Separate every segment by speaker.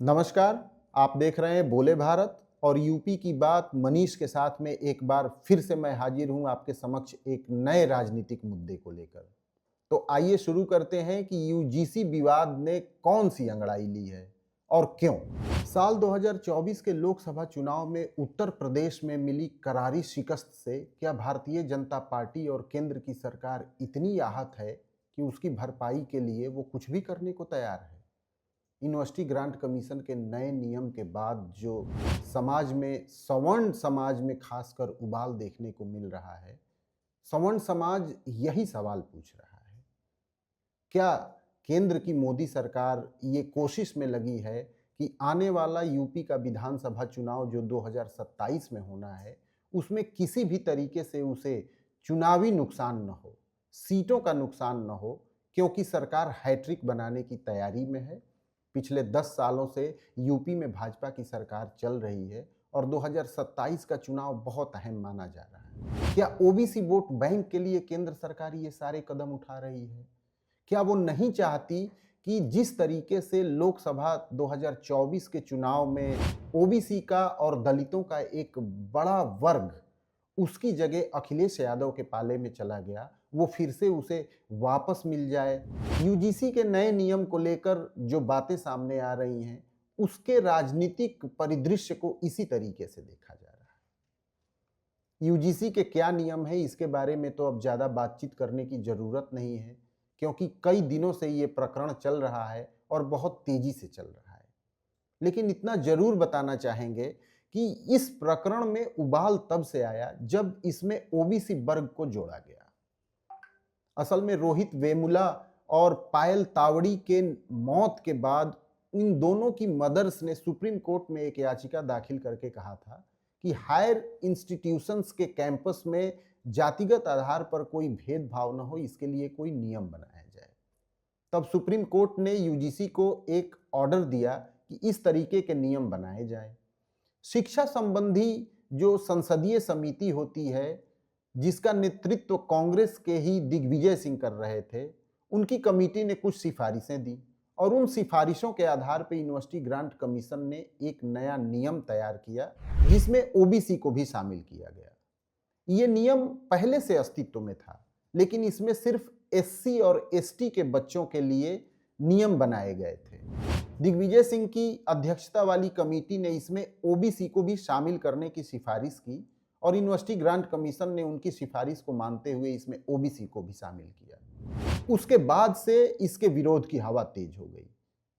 Speaker 1: नमस्कार। आप देख रहे हैं बोले भारत और यूपी की बात मनीष के साथ में एक बार फिर से मैं हाजिर हूं आपके समक्ष एक नए राजनीतिक मुद्दे को लेकर। तो आइए शुरू करते हैं कि यूजीसी विवाद ने कौन सी अंगड़ाई ली है और क्यों। साल 2024 के लोकसभा चुनाव में उत्तर प्रदेश में मिली करारी शिकस्त से क्या भारतीय जनता पार्टी और केंद्र की सरकार इतनी आहत है कि उसकी भरपाई के लिए वो कुछ भी करने को तैयार है। यूनिवर्सिटी ग्रांट कमीशन के नए नियम के बाद जो समाज में सवर्ण समाज में खासकर उबाल देखने को मिल रहा है, सवर्ण समाज यही सवाल पूछ रहा है, क्या केंद्र की मोदी सरकार ये कोशिश में लगी है कि आने वाला यूपी का विधानसभा चुनाव जो 2027 में होना है, उसमें किसी भी तरीके से उसे चुनावी नुकसान न हो, सीटों का नुकसान न हो, क्योंकि सरकार हैट्रिक बनाने की तैयारी में है। पिछले 10 सालों से यूपी में भाजपा की सरकार चल रही है और 2027 का चुनाव बहुत अहम माना जा रहा है। क्या ओबीसी वोट बैंक के लिए केंद्र सरकार ये सारे कदम उठा रही है? क्या वो नहीं चाहती कि जिस तरीके से लोकसभा 2024 के चुनाव में ओबीसी का और दलितों का एक बड़ा वर्ग उसकी जगह अखिलेश यादव के पाले में चला गया, वो फिर से उसे वापस मिल जाए? यूजीसी के नए नियम को लेकर जो बातें सामने आ रही हैं, उसके राजनीतिक परिदृश्य को इसी तरीके से देखा जा रहा है। यूजीसी के क्या नियम है इसके बारे में तो अब ज़्यादा बातचीत करने की ज़रूरत नहीं है, क्योंकि कई दिनों से ये प्रकरण चल रहा है और बहुत तेज़ी से चल रहा है। लेकिन इतना ज़रूर बताना चाहेंगे कि इस प्रकरण में उबाल तब से आया जब इसमें ओबीसी वर्ग को जोड़ा गया। असल में रोहित वेमुला और पायल तावड़ी के मौत के बाद इन दोनों की मदर्स ने सुप्रीम कोर्ट में एक याचिका दाखिल करके कहा था कि हायर इंस्टीट्यूशंस के कैंपस में जातिगत आधार पर कोई भेदभाव न हो, इसके लिए कोई नियम बनाया जाए। तब सुप्रीम कोर्ट ने यूजीसी को एक ऑर्डर दिया कि इस तरीके के नियम बनाए जाएं। शिक्षा संबंधी जो संसदीय समिति होती है, जिसका नेतृत्व कांग्रेस के ही दिग्विजय सिंह कर रहे थे, उनकी कमेटी ने कुछ सिफारिशें दी और उन सिफारिशों के आधार पर यूनिवर्सिटी ग्रांट कमीशन ने एक नया नियम तैयार किया जिसमें ओबीसी को भी शामिल किया गया। ये नियम पहले से अस्तित्व में था, लेकिन इसमें सिर्फ एससी और एसटी के बच्चों के लिए नियम बनाए गए थे। दिग्विजय सिंह की अध्यक्षता वाली कमेटी ने इसमें ओबीसी को भी शामिल करने की सिफारिश की और यूनिवर्सिटी ग्रांट कमीशन ने उनकी सिफारिश को मानते हुए इसमें ओबीसी को भी शामिल किया। उसके बाद से इसके विरोध की हवा तेज हो गई।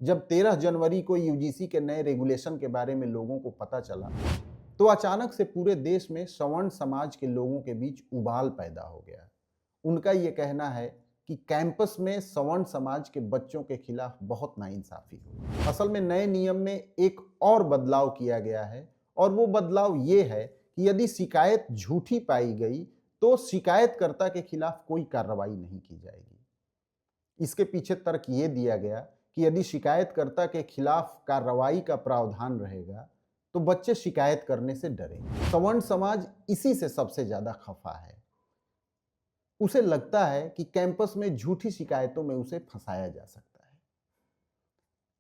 Speaker 1: जब 13 जनवरी को यूजीसी के नए रेगुलेशन के बारे में लोगों को पता चला, तो अचानक से पूरे देश में सवर्ण समाज के लोगों के बीच उबाल पैदा हो गया। उनका ये कहना है कि कैंपस में सवर्ण समाज के बच्चों के खिलाफ बहुत नाइंसाफी हुई। असल में नए नियम में एक और बदलाव किया गया है और वो बदलाव ये है कि यदि शिकायत झूठी पाई गई तो शिकायतकर्ता के खिलाफ कोई कार्रवाई नहीं की जाएगी। इसके पीछे तर्क ये दिया गया कि यदि शिकायतकर्ता के खिलाफ कार्रवाई का प्रावधान रहेगा तो बच्चे शिकायत करने से डरेंगे। सवर्ण समाज इसी से सबसे ज्यादा खफा है। उसे लगता है कि कैंपस में झूठी शिकायतों में उसे फंसाया जा सकता है।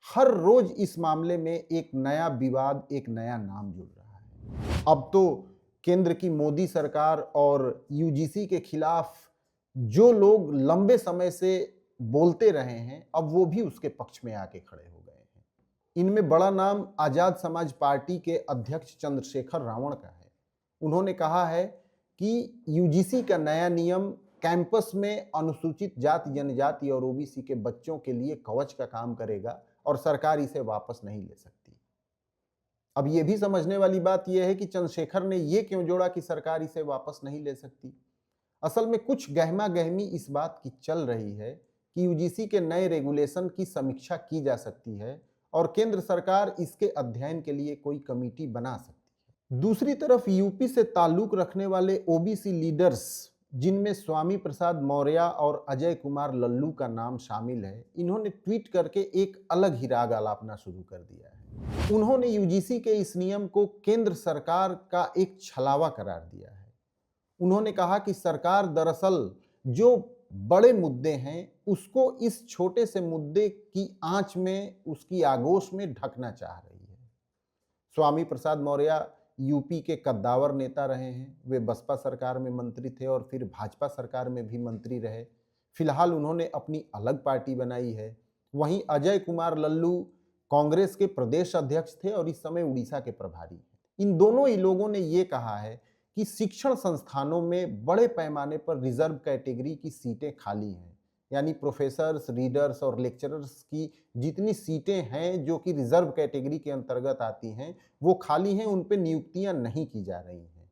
Speaker 1: हर रोज इस मामले में एक नया विवाद, एक नया नाम जुड़ रहा है। अब तो केंद्र की मोदी सरकार और यूजीसी के खिलाफ जो लोग लंबे समय से बोलते रहे हैं, अब वो भी उसके पक्ष में आके खड़े हो गए हैं। इनमें बड़ा नाम आजाद समाज पार्टी के अध्यक्ष चंद्रशेखर रावण का है। उन्होंने कहा है कि यूजीसी का नया नियम कैंपस में अनुसूचित जाति, जनजाति और ओबीसी के बच्चों के लिए कवच का काम करेगा और सरकार इसे वापस नहीं ले सकती। अब यह भी समझने वाली बात यह है कि चंद्रशेखर ने यह क्यों जोड़ा कि सरकार इसे वापस नहीं ले सकती। असल में कुछ गहमा गहमी इस बात की चल रही है कि यूजीसी के नए रेगुलेशन की समीक्षा की जा सकती है और केंद्र सरकार इसके अध्ययन के लिए कोई कमेटी बना सकती है। दूसरी तरफ यूपी से ताल्लुक रखने वाले ओबीसी लीडर्स, जिनमें स्वामी प्रसाद मौर्य और अजय कुमार लल्लू का नाम शामिल है, इन्होंने ट्वीट करके एक अलग ही राग आलापना शुरू कर दिया है। उन्होंने यूजीसी के इस नियम को केंद्र सरकार का एक छलावा करार दिया है। उन्होंने कहा कि सरकार दरअसल जो बड़े मुद्दे हैं उसको इस छोटे से मुद्दे की आंच में, उसकी आगोश में ढकना चाह रही है। स्वामी प्रसाद मौर्य यूपी के कद्दावर नेता रहे हैं। वे बसपा सरकार में मंत्री थे और फिर भाजपा सरकार में भी मंत्री रहे। फिलहाल उन्होंने अपनी अलग पार्टी बनाई है। वहीं अजय कुमार लल्लू कांग्रेस के प्रदेश अध्यक्ष थे और इस समय उड़ीसा के प्रभारी हैं। इन दोनों ही लोगों ने ये कहा है कि शिक्षण संस्थानों में बड़े पैमाने पर रिजर्व कैटेगरी की सीटें खाली हैं, यानी प्रोफेसर्स, रीडर्स और लेक्चरर्स की जितनी सीटें हैं जो कि रिजर्व कैटेगरी के अंतर्गत आती हैं, वो खाली हैं, उन पे नियुक्तियां नहीं की जा रही हैं।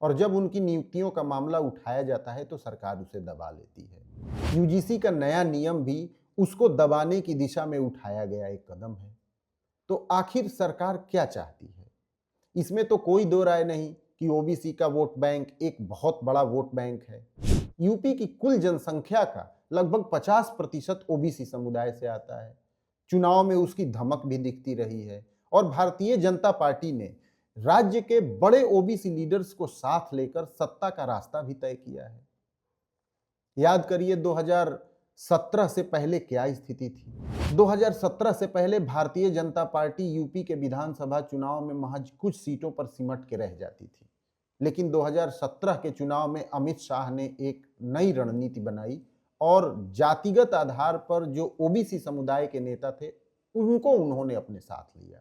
Speaker 1: और जब उनकी नियुक्तियों का मामला उठाया जाता है तो सरकार उसे दबा लेती है। यूजीसी का नया नियम भी उसको दबाने की दिशा में उठाया गया एक कदम है। तो आखिर सरकार क्या चाहती है? इसमें तो कोई दो राय नहीं कि ओबीसी का वोट बैंक एक बहुत बड़ा वोट बैंक है। यूपी की कुल जनसंख्या का लगभग 50% ओबीसी समुदाय से आता है। चुनाव में उसकी धमक भी दिखती रही है और भारतीय जनता पार्टी ने राज्य के बड़े ओबीसी लीडर्स को साथ लेकर सत्ता का रास्ता भी तय किया है। याद करिए 2017 से पहले क्या स्थिति थी। 2017 से पहले भारतीय जनता पार्टी यूपी के विधानसभा चुनाव में महज कुछ सीटों पर सिमट के रह जाती थी। लेकिन 2017 के चुनाव में अमित शाह ने एक नई रणनीति बनाई और जातिगत आधार पर जो ओबीसी समुदाय के नेता थे उनको उन्होंने अपने साथ लिया।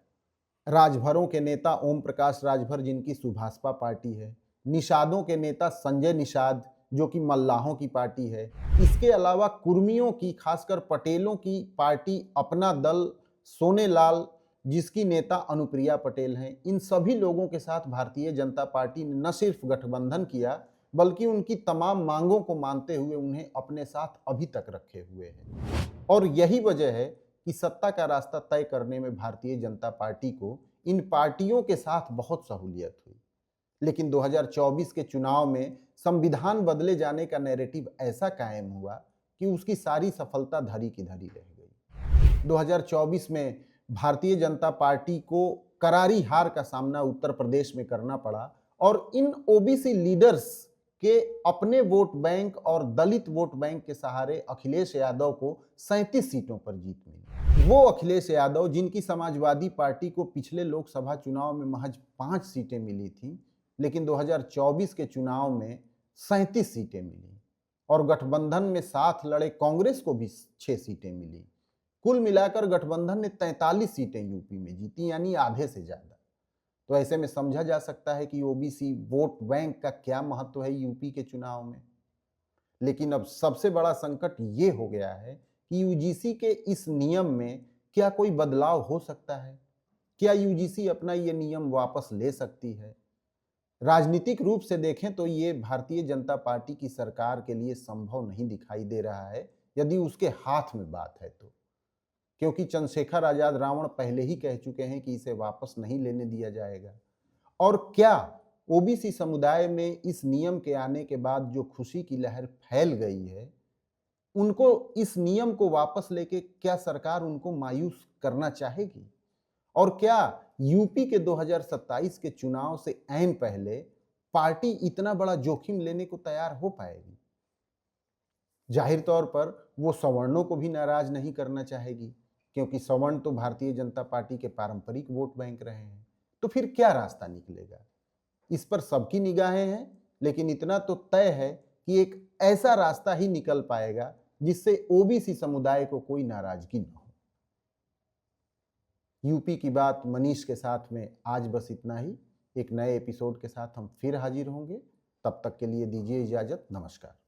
Speaker 1: राजभरों के नेता ओम प्रकाश राजभर, जिनकी सुभाषपा पार्टी है, निषादों के नेता संजय निषाद, जो कि मल्लाहों की पार्टी है, इसके अलावा कुर्मियों की, खासकर पटेलों की पार्टी अपना दल, सोनेलाल, जिसकी नेता अनुप्रिया पटेल हैं, इन सभी लोगों के साथ भारतीय जनता पार्टी ने न सिर्फ गठबंधन किया बल्कि उनकी तमाम मांगों को मानते हुए उन्हें अपने साथ अभी तक रखे हुए हैं। और यही वजह है कि सत्ता का रास्ता तय करने में भारतीय जनता पार्टी को इन पार्टियों के साथ बहुत सहूलियत हुई। लेकिन 2024 के चुनाव में संविधान बदले जाने का नैरेटिव ऐसा कायम हुआ कि उसकी सारी सफलता धरी की धरी रह गई। 2024 में भारतीय जनता पार्टी को करारी हार का सामना उत्तर प्रदेश में करना पड़ा और इन ओबीसी लीडर्स के अपने वोट बैंक और दलित वोट बैंक के सहारे अखिलेश यादव को 37 सीटों पर जीत मिली। वो अखिलेश यादव जिनकी समाजवादी पार्टी को पिछले लोकसभा चुनाव में महज 5 सीटें मिली थी, लेकिन 2024 के चुनाव में 37 सीटें मिली और गठबंधन में साथ लड़े कांग्रेस को भी 6 सीटें मिली। कुल मिलाकर गठबंधन ने 43 सीटें यूपी में जीती, यानी आधे से ज्यादा। तो ऐसे में समझा जा सकता है कि ओबीसी वोट बैंक का क्या महत्व है यूपी के चुनाव में। लेकिन अब सबसे बड़ा संकट ये हो गया है कि यूजीसी के इस नियम में क्या कोई बदलाव हो सकता है? क्या यूजीसी अपना ये नियम वापस ले सकती है? राजनीतिक रूप से देखें तो ये भारतीय जनता पार्टी की सरकार के लिए संभव नहीं दिखाई दे रहा है, यदि उसके हाथ में बात है तो। क्योंकि चंद्रशेखर आजाद रावण पहले ही कह चुके हैं कि इसे वापस नहीं लेने दिया जाएगा। और क्या ओबीसी समुदाय में इस नियम के आने के बाद जो खुशी की लहर फैल गई है, उनको इस नियम को वापस लेके क्या सरकार उनको मायूस करना चाहेगी? और क्या यूपी के 2027 के चुनाव से ऐन पहले पार्टी इतना बड़ा जोखिम लेने को तैयार हो पाएगी? जाहिर तौर पर वो सवर्णों को भी नाराज नहीं करना चाहेगी, क्योंकि सवर्ण तो भारतीय जनता पार्टी के पारंपरिक वोट बैंक रहे हैं। तो फिर क्या रास्ता निकलेगा? इस पर सबकी निगाहें हैं, लेकिन इतना तो तय है कि एक ऐसा रास्ता ही निकल पाएगा जिससे ओबीसी समुदाय को कोई नाराजगी न हो। यूपी की बात मनीष के साथ में आज बस इतना ही। एक नए एपिसोड के साथ हम फिर हाजिर होंगे। तब तक के लिए दीजिए इजाजत। नमस्कार।